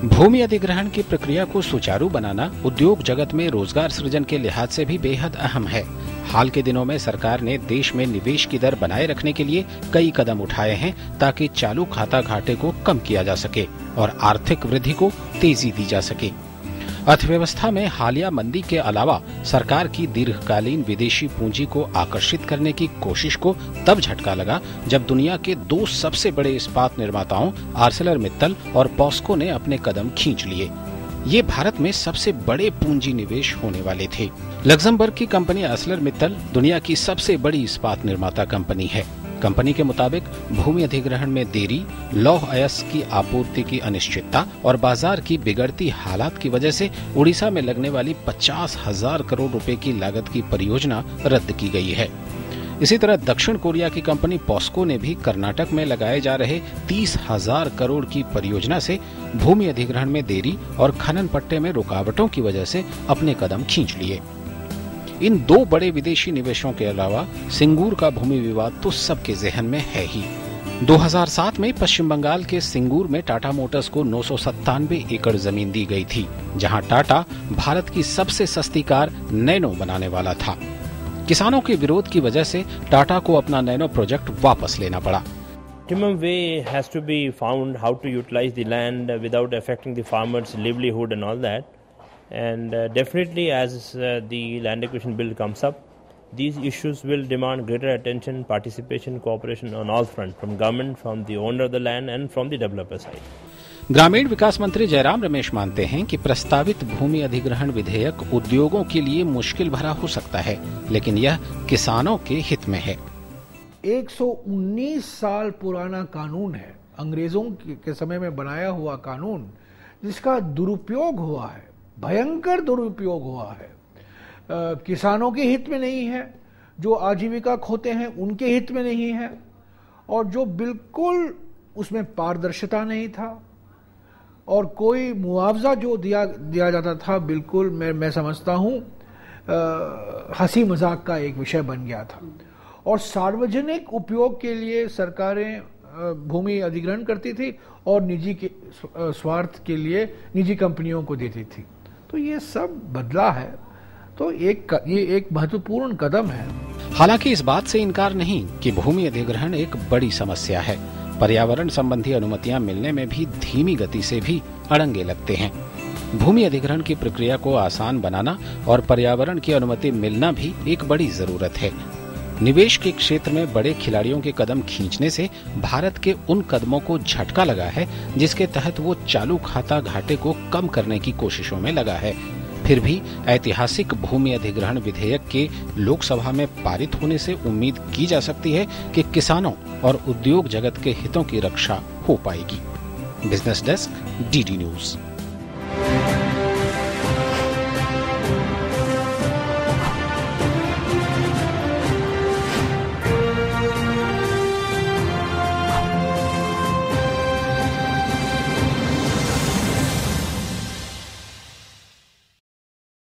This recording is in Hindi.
भूमि अधिग्रहण की प्रक्रिया को सुचारू बनाना उद्योग जगत में रोजगार सृजन के लिहाज से भी बेहद अहम है। हाल के दिनों में सरकार ने देश में निवेश की दर बनाए रखने के लिए कई कदम उठाए हैं ताकि चालू खाता घाटे को कम किया जा सके और आर्थिक वृद्धि को तेजी दी जा सके। अर्थव्यवस्था में हालिया मंदी के अलावा सरकार की दीर्घकालीन विदेशी पूंजी को आकर्षित करने की कोशिश को तब झटका लगा जब दुनिया के दो सबसे बड़े इस्पात निर्माताओं आर्सेलरमित्तल और पॉस्को ने अपने कदम खींच लिए। ये भारत में सबसे बड़े पूंजी निवेश होने वाले थे। लग्जमबर्ग की कंपनी आर्सेलरमित्तल दुनिया की सबसे बड़ी इस्पात निर्माता कंपनी है। कंपनी के मुताबिक भूमि अधिग्रहण में देरी, लौह अयस्क की आपूर्ति की अनिश्चितता और बाजार की बिगड़ती हालात की वजह से उड़ीसा में लगने वाली 50,000 करोड़ रुपए की लागत की परियोजना रद्द की गई है। इसी तरह दक्षिण कोरिया की कंपनी पॉस्को ने भी कर्नाटक में लगाए जा रहे 30,000 करोड़ की परियोजना से भूमि अधिग्रहण में देरी और खनन पट्टे में रुकावटों की वजह से अपने कदम खींच लिए। इन दो बड़े विदेशी निवेशों के अलावा सिंगूर का भूमि विवाद तो सबके ज़हन में है ही। 2007 में पश्चिम बंगाल के सिंगूर में टाटा मोटर्स को 997 एकड़ जमीन दी गई थी, जहां टाटा भारत की सबसे सस्ती कार नैनो बनाने वाला था। किसानों के विरोध की वजह से टाटा को अपना नैनो प्रोजेक्ट वापस लेना पड़ा। Optimum way has to be found how to utilize the land without affecting the farmers' livelihood and all that. And definitely as the land acquisition bill comes up, these issues will demand greater attention, participation, cooperation on all fronts, from government, from the owner of the land and from the developer side. ग्रामीण विकास मंत्री जयराम रमेश मानते हैं कि प्रस्तावित भूमि अधिग्रहण विधेयक उद्योगों के लिए मुश्किल भरा हो सकता है, लेकिन यह किसानों के हित में है। 119 साल पुराना कानून है, अंग्रेजों के समय में बनाया हुआ कानून, जिसका दुरुपयोग हुआ है, भयंकर दुरुपयोग हुआ है। किसानों के हित में नहीं है, जो आजीविका खोते हैं उनके हित में नहीं है, और जो बिल्कुल उसमें पारदर्शिता नहीं था और कोई मुआवजा जो दिया जाता था, बिल्कुल मैं समझता हूं हंसी मजाक का एक विषय बन गया था। और सार्वजनिक उपयोग के लिए सरकारें भूमि अधिग्रहण करती थी और निजी के स्वार्थ के लिए निजी कंपनियों को देती थी। तो ये सब बदला है, तो ये एक महत्वपूर्ण कदम है। हालांकि इस बात से इनकार नहीं कि भूमि अधिग्रहण एक बड़ी समस्या है। पर्यावरण संबंधी अनुमतियां मिलने में भी धीमी गति से भी अड़ंगे लगते हैं। भूमि अधिग्रहण की प्रक्रिया को आसान बनाना और पर्यावरण की अनुमति मिलना भी एक बड़ी जरूरत है। निवेश के क्षेत्र में बड़े खिलाड़ियों के कदम खींचने से भारत के उन कदमों को झटका लगा है जिसके तहत वो चालू खाता घाटे को कम करने की कोशिशों में लगा है। फिर भी ऐतिहासिक भूमि अधिग्रहण विधेयक के लोकसभा में पारित होने से उम्मीद की जा सकती है कि किसानों और उद्योग जगत के हितों की रक्षा हो पाएगी। Business desk, DD news.